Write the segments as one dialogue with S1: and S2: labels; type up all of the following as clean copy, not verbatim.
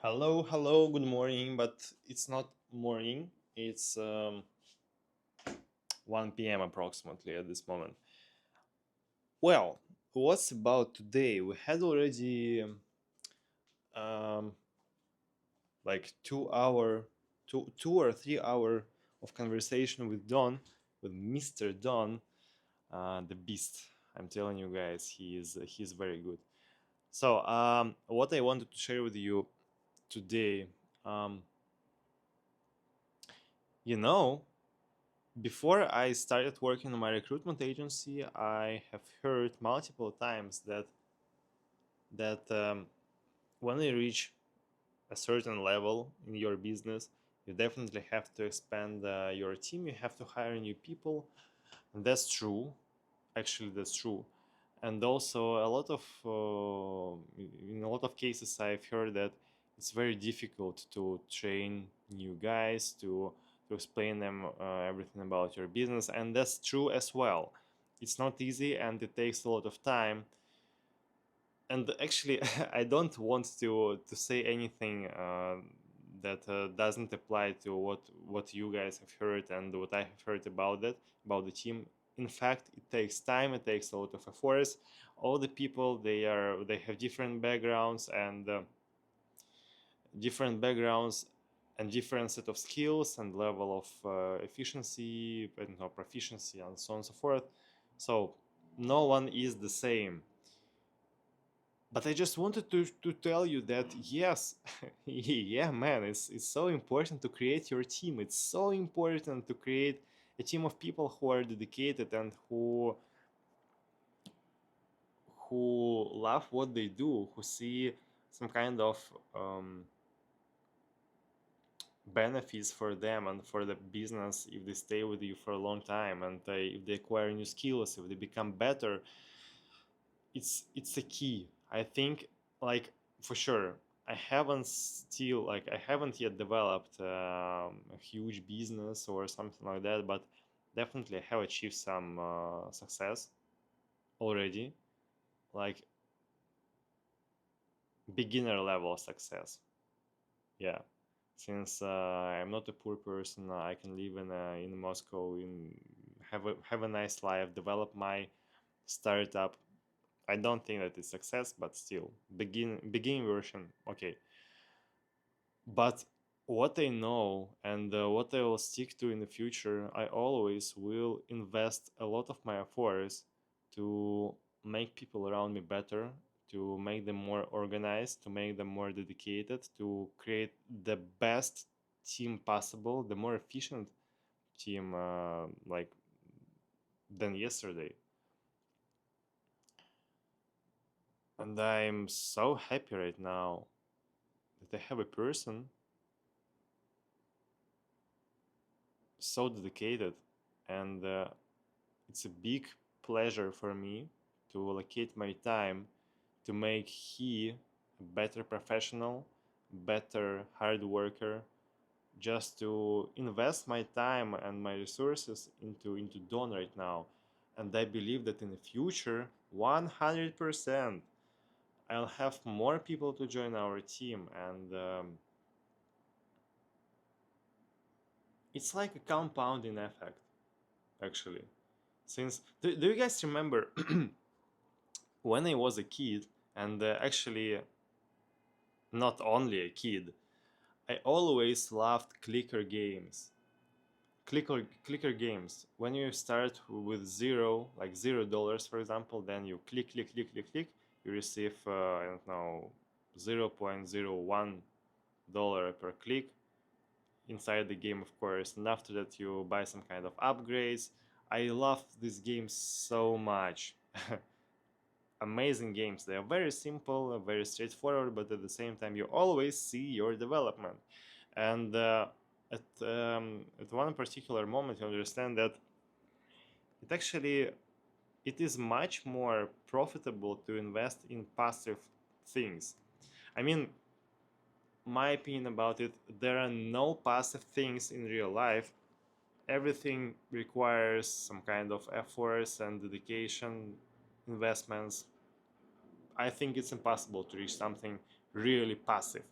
S1: Hello, hello, good morning, but it's not morning, it's 1 p.m. approximately at this moment. Well, what's about today? We had already um, like 2 hour, 2 or 3 hour of conversation with Don, with Mr. Don, the beast. I'm telling you guys, he's very good. So, what I wanted to share with you today, um, you know, before I started working in my recruitment agency, I have heard multiple times that when you reach a certain level in your business, you definitely have to expand your team. You have to hire new people, and that's true. Actually, that's true. And also, in a lot of cases, I've heard that it's very difficult to train new guys to explain them everything about your business, and that's true as well. It's not easy, and it takes a lot of time. And actually, I don't want to say anything that doesn't apply to what you guys have heard and what I have heard about the team. In fact, it takes time. It takes a lot of efforts. All the people they have different backgrounds and different backgrounds and different set of skills and level of efficiency and proficiency and so on and so forth. So no one is the same, but I just wanted to tell you that yes, yeah, man, it's so important to create your team. It's so important to create a team of people who are dedicated and who love what they do, who see some kind of um, benefits for them and for the business if they stay with you for a long time and if they acquire new skills, if they become better. It's a key, I think. Like, for sure, I haven't yet developed a huge business or something like that, but definitely I have achieved some success already, like beginner level success. Yeah, since I'm not a poor person, I can live in Moscow, in have a nice life, develop my startup. I don't think that it's success, but still, begin version, okay. But what I know and what I will stick to in the future, I always will invest a lot of my efforts to make people around me better, to make them more organized, to make them more dedicated, to create the best team possible, the more efficient team like than yesterday. And I'm so happy right now that I have a person so dedicated, and it's a big pleasure for me to allocate my time to make he a better professional, better hard worker, just to invest my time and my resources into Don right now. And I believe that in the future, 100%, I'll have more people to join our team, and it's like a compounding effect, actually. Since do you guys remember when I was a kid, and actually not only a kid, I always loved clicker games. Clicker games. When you start with zero, like $0, for example, then you click, you receive I don't know, 0.01 dollar per click inside the game, of course. And after that, you buy some kind of upgrades. I love this game so much. Amazing games. They are very simple, very straightforward, but at the same time, you always see your development. And at one particular moment, you understand that it actually it is much more profitable to invest in passive things. I mean, my opinion about it, there are no passive things in real life. Everything requires some kind of efforts and dedication, investments. I think it's impossible to reach something really passive.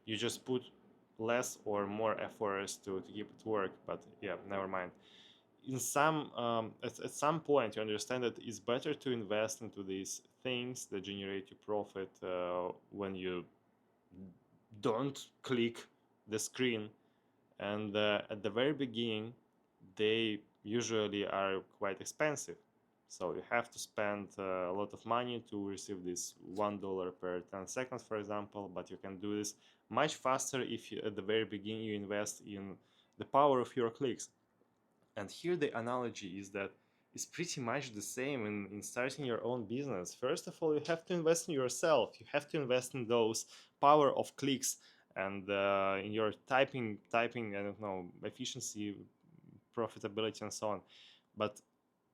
S1: You just put less or more efforts to keep it work. But yeah, never mind. In some at some point you understand that it's better to invest into these things that generate you profit when you don't click the screen. And at the very beginning they usually are quite expensive, so you have to spend a lot of money to receive this $1 per 10 seconds, for example. But you can do this much faster if you, at the very beginning, you invest in the power of your clicks. And here the analogy is that it's pretty much the same in starting your own business. First of all, you have to invest in yourself. You have to invest in those power of clicks and in your typing, I don't know, efficiency, profitability, and so on. But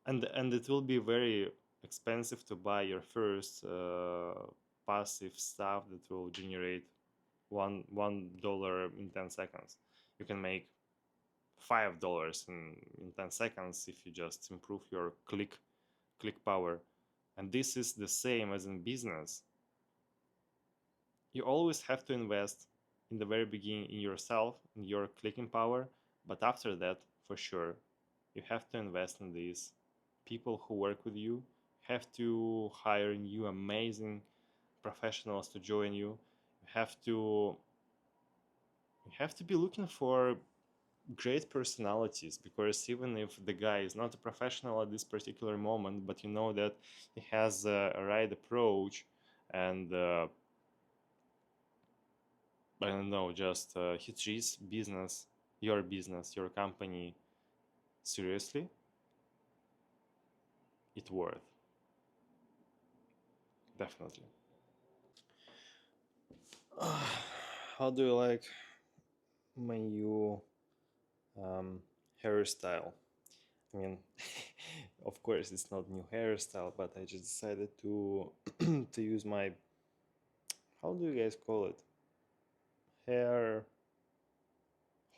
S1: and it will be very expensive to buy your first passive stuff that will generate $1 in 10 seconds. You can make $5 in 10 seconds if you just improve your click power. And this is the same as in business. You always have to invest in the very beginning in yourself, in your clicking power. But after that, for sure, you have to invest in these people who work with you. Have to hire new amazing professionals to join you. You have to be looking for great personalities, because even if the guy is not a professional at this particular moment, but you know that he has a right approach, and I don't know, just he treats business, your company seriously, it worth, definitely. How do you like my new um, hairstyle? I mean, of course, it's not new hairstyle, but I just decided to to use my, how do you guys call it, hair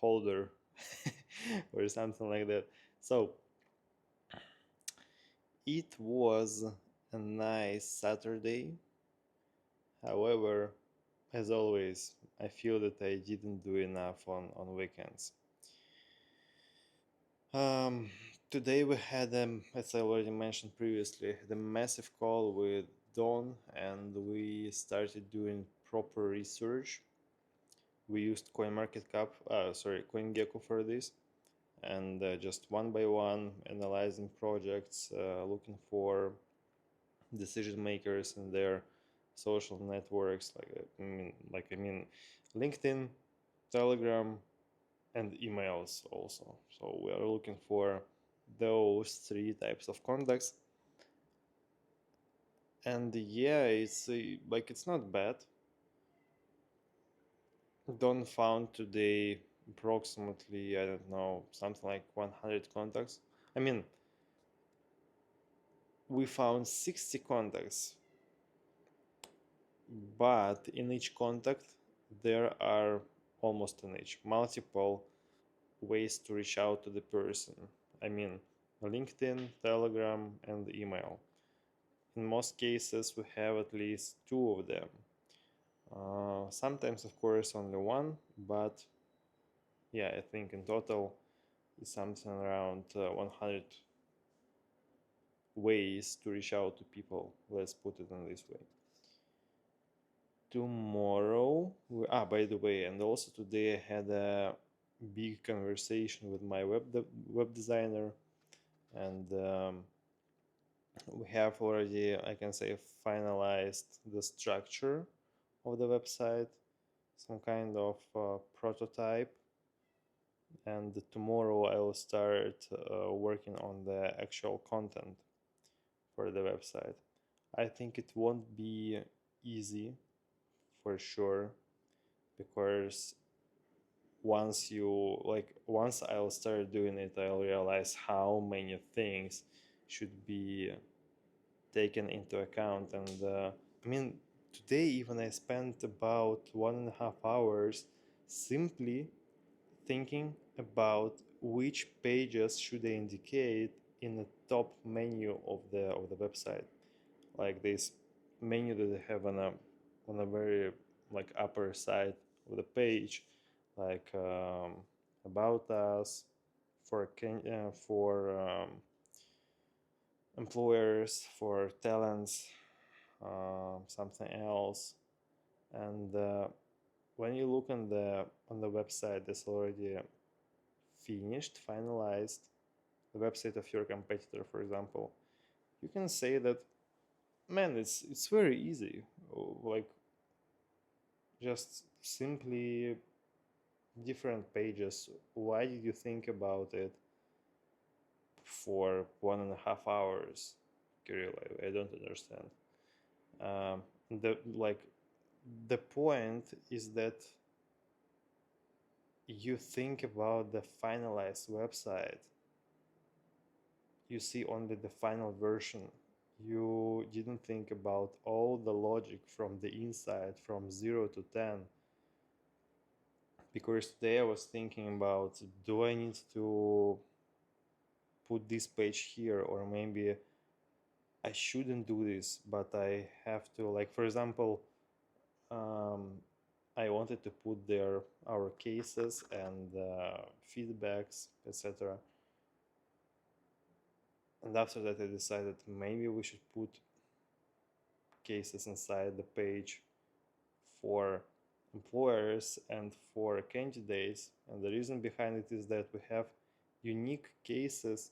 S1: holder or something like that. So it was a nice Saturday. However, as always, I feel that I didn't do enough on weekends. Um, Today we had, as I already mentioned previously, the massive call with Don, and we started doing proper research. We used CoinGecko for this, and just one by one analyzing projects, looking for decision makers in their social networks, like LinkedIn, Telegram, and emails also. So we are looking for those three types of contacts. And yeah, it's not bad. Don found today approximately, I don't know, something like 100 contacts. I mean, we found 60 contacts, but in each contact there are, almost in each, multiple ways to reach out to the person. I mean, LinkedIn, Telegram, and email. In most cases, we have at least two of them. Sometimes, of course, only one, but yeah, I think in total it's something around 100 ways to reach out to people. Let's put it in this way. Tomorrow, by the way, and also today I had a big conversation with my web designer, and we have already, I can say, finalized the structure of the website, some kind of prototype, and tomorrow I will start working on the actual content for the website. I think it won't be easy for sure, because once I'll start doing it, I'll realize how many things should be taken into account. And I mean, today even I spent about 1.5 hours simply thinking about which pages should I indicate in the top menu of the website, like this menu that I have on a very like upper side of the page, like about us, for employers, for talents, something else. And when you look on the website that's already finished, finalized, the website of your competitor, for example, you can say that, man, it's very easy. Like, just simply different pages. Why did you think about it for 1.5 hours, Kirill? I don't understand. The like the point is that you think about the finalized website. You see only the final version. You didn't think about all the logic from the inside, from 0 to 10. Because today I was thinking about, do I need to put this page here, or maybe I shouldn't do this, but I have to, like, for example, um, I wanted to put there our cases and feedbacks, etc. And after that, I decided maybe we should put cases inside the page for employers and for candidates. And the reason behind it is that we have unique cases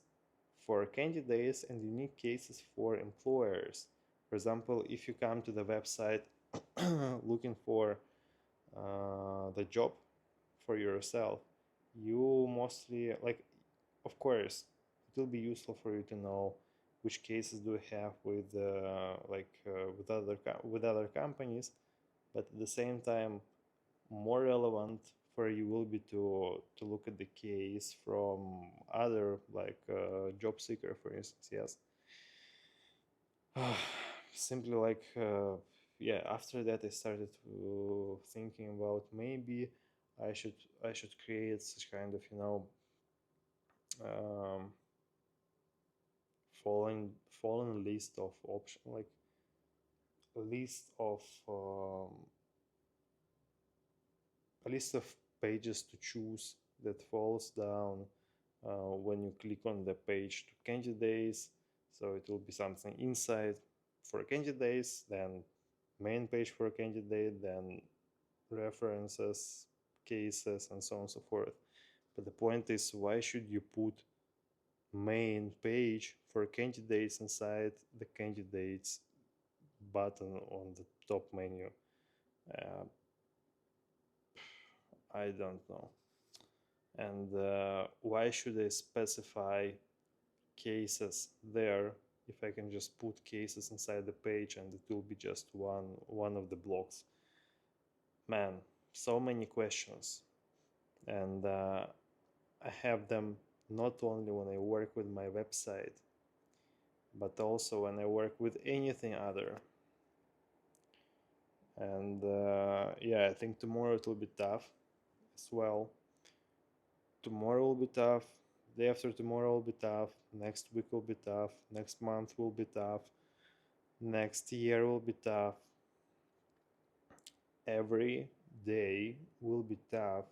S1: for candidates and unique cases for employers. For example, if you come to the website looking for the job for yourself, you mostly, like, of course, it will be useful for you to know which cases do we have with with other companies, but at the same time, more relevant for you will be to look at the case from other, like job seeker, for instance. Yes. Simply, like, yeah, after that I started thinking about, maybe i should I should create such kind of, um, fallen list of option, like a list of a list of pages to choose that falls down when you click on the page to candidates. So it will be something inside for candidates, then main page for candidate, then references, cases, and so on and so forth. But the point is, why should you put main page for candidates inside the candidates button on the top menu? Uh, I don't know. And why should I specify cases there if I can just put cases inside the page and it will be just one of the blocks? Man, so many questions. And I have them not only when I work with my website, but also when I work with anything other. And yeah, I think tomorrow it will be tough as well. Tomorrow will be tough. Day after tomorrow will be tough. Next week will be tough. Next month will be tough. Next year will be tough. Every day will be tough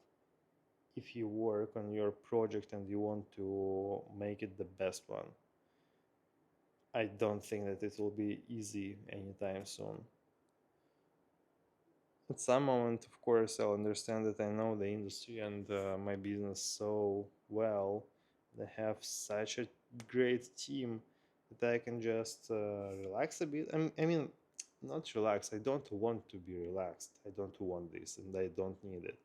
S1: if you work on your project and you want to make it the best one. I don't think that it will be easy anytime soon. At some moment, of course, I'll understand that I know the industry and my business so well. I have such a great team that I can just relax a bit. I mean, not relax. I don't want to be relaxed. I don't want this, and I don't need it.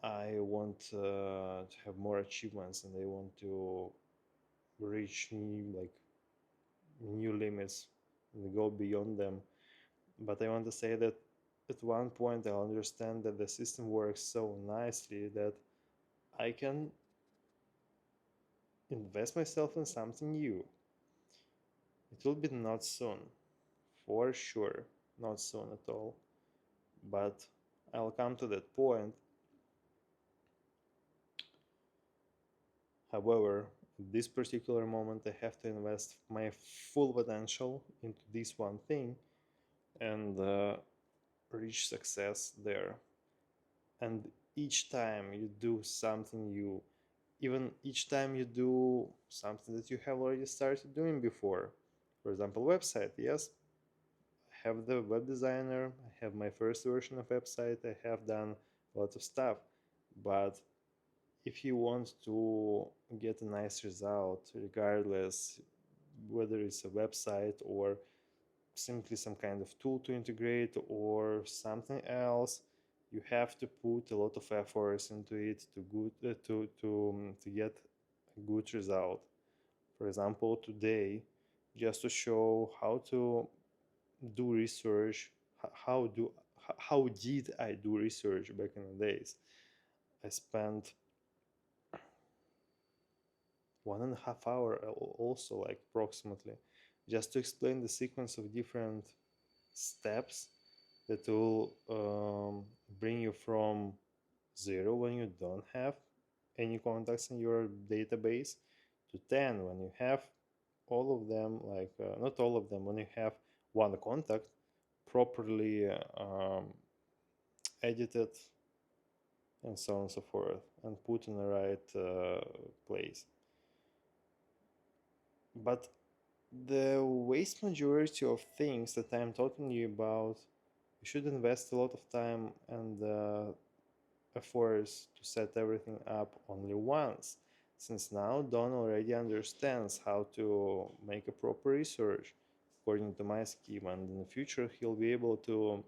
S1: I want to have more achievements, and I want to reach new limits and go beyond them. But I want to say that at one point I'll understand that the system works so nicely that I can invest myself in something new. It will be not soon, for sure, not soon at all. But I'll come to that point. However, at this particular moment, I have to invest my full potential into this one thing, and reach success there. And each time you do something new, even each time you do something that you have already started doing before, for example, website, yes, I have the web designer, I have my first version of website, I have done a lot of stuff, but if you want to get a nice result, regardless whether it's a website or simply some kind of tool to integrate or something else, you have to put a lot of efforts into it to get a good result. For example, today, just to show how to do research, how did I do research back in the days? I spent 1.5 hour also, like approximately, just to explain the sequence of different steps that will bring you from zero when you don't have any contacts in your database to 10 when you have all of them, like not all of them, when you have one contact properly edited and so on and so forth and put in the right place. But the vast majority of things that I'm talking to you about, you should invest a lot of time and efforts to set everything up only once, since now Don already understands how to make a proper research according to my scheme, and in the future he'll be able to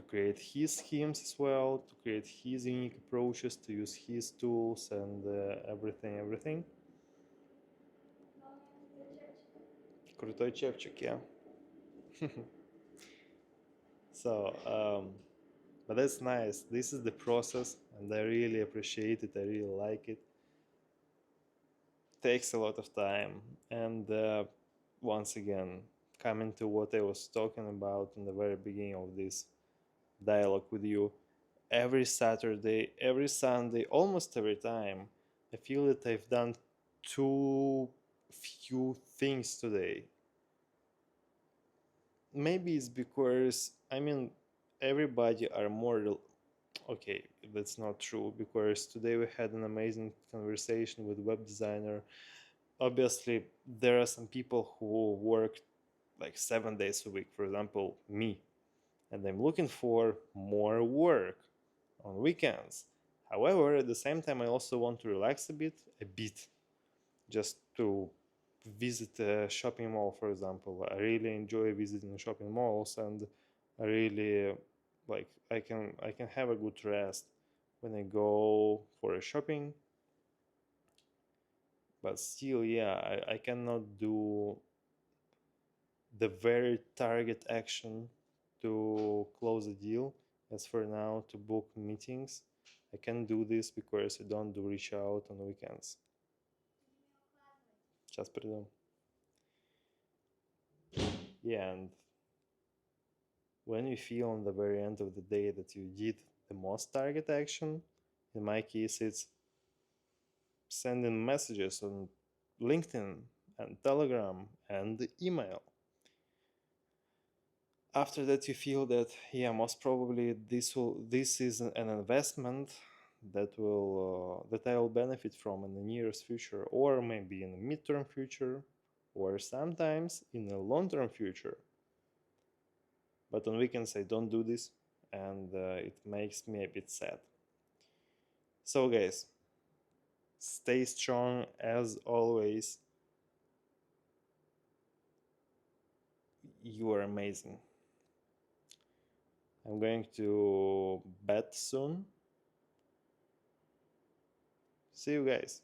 S1: create his schemes as well, to create his unique approaches, to use his tools and everything. Крутой чепчик, yeah. So, but that's nice. This is the process, and I really appreciate it. I really like it. Takes a lot of time, and once again, coming to what I was talking about in the very beginning of this dialogue with you, every Saturday, every Sunday, almost every time, I feel that I've done too few things today. Maybe it's because, I mean, everybody are more. Okay, that's not true, because today we had an amazing conversation with web designer. Obviously, there are some people who work like 7 days a week, for example, me, and I'm looking for more work on weekends. However, at the same time, I also want to relax a bit, just to visit a shopping mall, for example. I really enjoy visiting shopping malls, and I really like I can have a good rest when I go for a shopping. But still, yeah, I cannot do the very target action to close a deal. As for now, to book meetings, I can do this because I don't do reach out on weekends. Сейчас приду. Yeah, and when you feel on the very end of the day that you did the most target action, in my case, it's sending messages on LinkedIn and Telegram and email. After that, you feel that, yeah, most probably this is an investment that I will benefit from in the nearest future, or maybe in the midterm future, or sometimes in the long-term future. But on weekends I don't do this, and it makes me a bit sad. So guys, stay strong as always. You are amazing. I'm going to bed soon. See you guys.